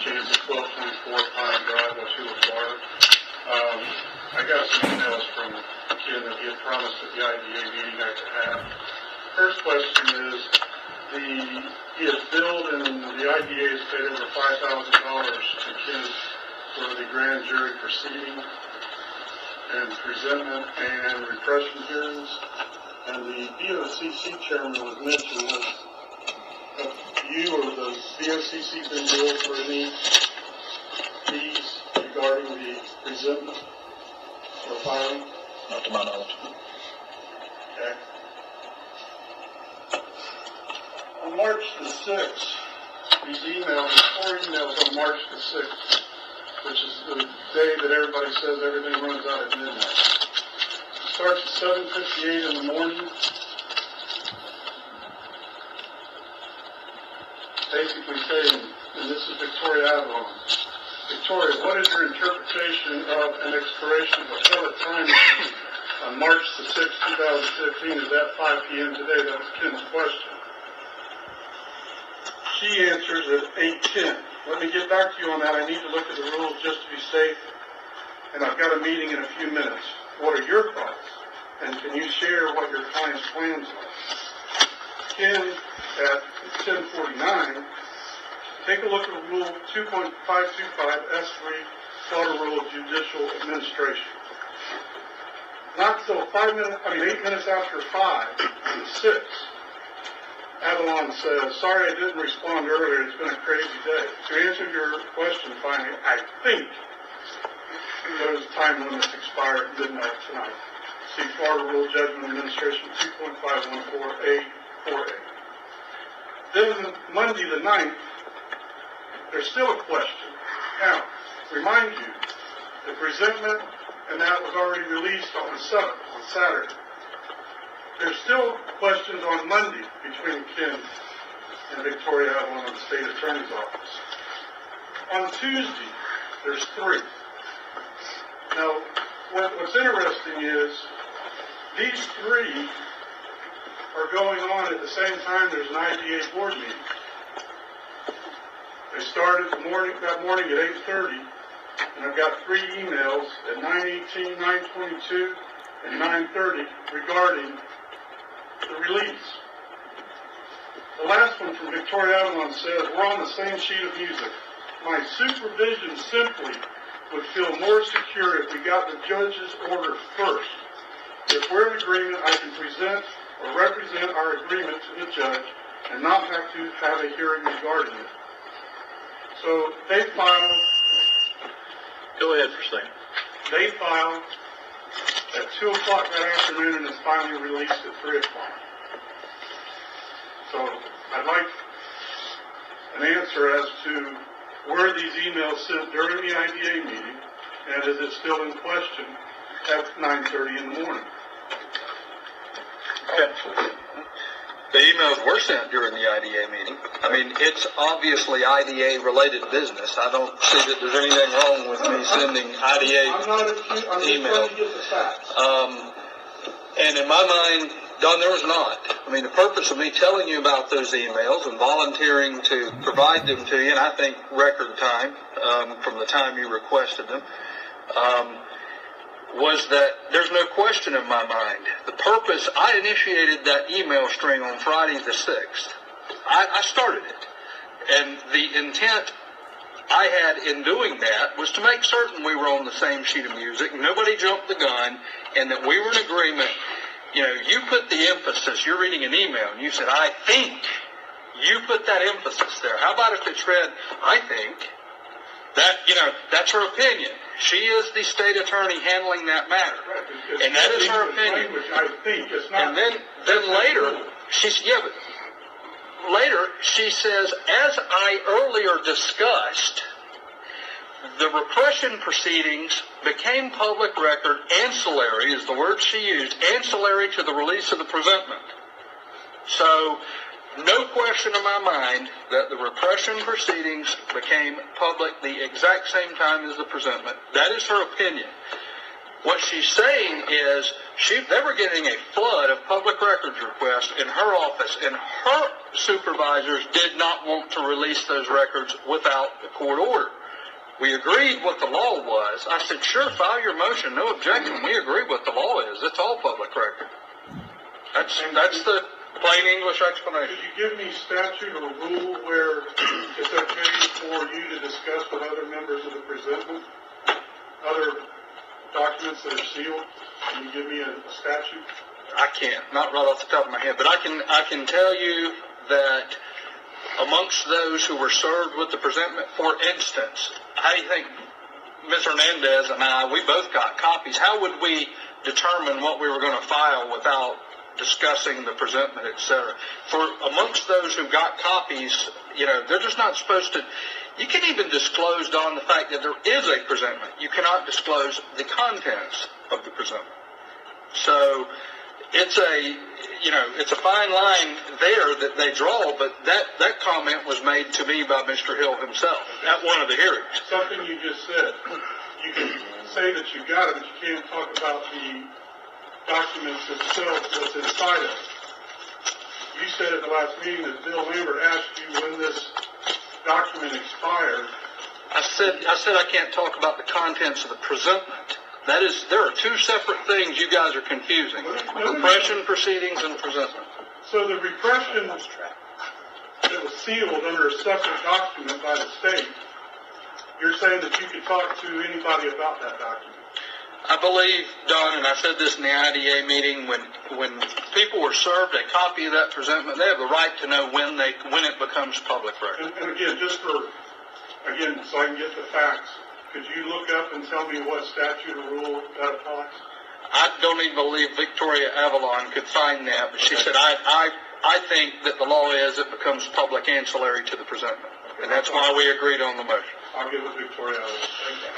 Kansas, 1224 Pine Drive, West Hewlett Water. I got some emails from Ken that he had promised at the IDA meeting I could have. First question is, he has billed and the IDA has paid over $5,000 to Ken for the grand jury proceeding and presentment and repression hearings. And the BOCC chairman was mentioned. Have you or the BOCC been billed for any fees regarding the presentment or filing? Not to my knowledge. Okay. On March the 6th, these emails, 4 emails on March the 6th, which is the day that everybody says everything runs out at midnight. It starts at 7:58 in the morning. Basically saying, and this is Victoria Avalon. Victoria, what is your interpretation of an expiration of a pellet time on March the 6th, 2015? Is that 5 p.m. today? That was Ken's question. She answers at 8:10. Let me get back to you on that. I need to look at the rules just to be safe. And I've got a meeting in a few minutes. What are your thoughts? And can you share what your client's plans are? Ken, at 10:49, take a look at Rule 2.525 S3, Slaughter Rule of Judicial Administration. Not till 8 minutes after 5, the 6th, Avalon says, sorry I didn't respond earlier, it's been a crazy day. To answer your question finally, I think those time limits expire at midnight tonight. See Florida Rule Judgment Administration 2.514A4A. Then Monday the 9th, there's still a question. Now, remind you, the presentment and that was already released on the 7th, on Saturday. There's still questions on Monday between Ken and Victoria Avalon in the State Attorney's Office. On Tuesday, there's 3. Now, what's interesting is these 3 are going on at the same time there's an IDA board meeting. They started that morning at 8:30, and I've got 3 emails at 9:18, 9:22, and 9:30 regarding the release. The last one from Victoria Avalon says, we're on the same sheet of music. My supervision simply would feel more secure if we got the judge's order first. If we're in agreement, I can present or represent our agreement to the judge and not have to have a hearing regarding it. So they filed. Go ahead for a second. They filed at 2 o'clock that afternoon and it's finally released at 3 o'clock. So I'd like an answer as to were these emails sent during the IDA meeting and is it still in question at 9:30 in the morning? Okay. The emails were sent during the IDA meeting. I mean, it's obviously IDA-related business. I don't see that there's anything wrong with me sending IDA emails. And in my mind, Don, there was not. I mean, the purpose of me telling you about those emails and volunteering to provide them to you, and I think record time from the time you requested them, was that there's no question in my mind. The purpose, I initiated that email string on Friday the 6th. I started it. And the intent I had in doing that was to make certain we were on the same sheet of music, nobody jumped the gun, and that we were in agreement. You know, you put the emphasis, you're reading an email, and you said, I think. You put that emphasis there. How about if it's read, I think? That, that's her opinion. She is the state attorney handling that matter. Right, and that is her opinion. Language, I think. It's not, and then later, later she says, as I earlier discussed, the repression proceedings became public record ancillary, is the word she used, ancillary to the release of the presentment. So, no question in my mind that the repression proceedings became public the exact same time as the presentment. That is her opinion. What she's saying is they were getting a flood of public records requests in her office, and her supervisors did not want to release those records without a court order. We agreed what the law was. I said, sure, file your motion, no objection. We agree what the law is. It's all public record. That's the plain English explanation. Could you give me statute or rule where it's okay for you to discuss with other members of the presentment other documents that are sealed? Can you give me a statute? I can't, not right off the top of my head, but I can tell you that amongst those who were served with the presentment, for instance, how do you think Ms. Hernandez and I, we both got copies. How would we determine what we were going to file without discussing the presentment, etc.? For amongst those who got copies, they're just not supposed to. You can even disclose on the fact that there is a presentment. You cannot disclose the contents of the presentment. So it's a fine line there that they draw, but that comment was made to me by Mr. Hill himself at one of the hearings. Something you just said. You can say that you got it, but you can't talk about the documents themselves, what's inside of it. You said at the last meeting that Bill Lambert asked you when this document expired. I said I can't talk about the contents of the presentment. There are two separate things you guys are confusing. Repression proceedings and presentment. So the repression that was sealed under a separate document by the state, you're saying that you could talk to anybody about that document? I believe, Don, and I said this in the IDA meeting, when people were served a copy of that presentment, they have the right to know when it becomes public record. And again, so I can get the facts, could you look up and tell me what statute or rule that applies? I don't even believe Victoria Avalon could find that, but she said, I think that the law is it becomes public ancillary to the presentment. Okay, and that's why we agreed on the motion. I'll get with Victoria Avalon. Thank you.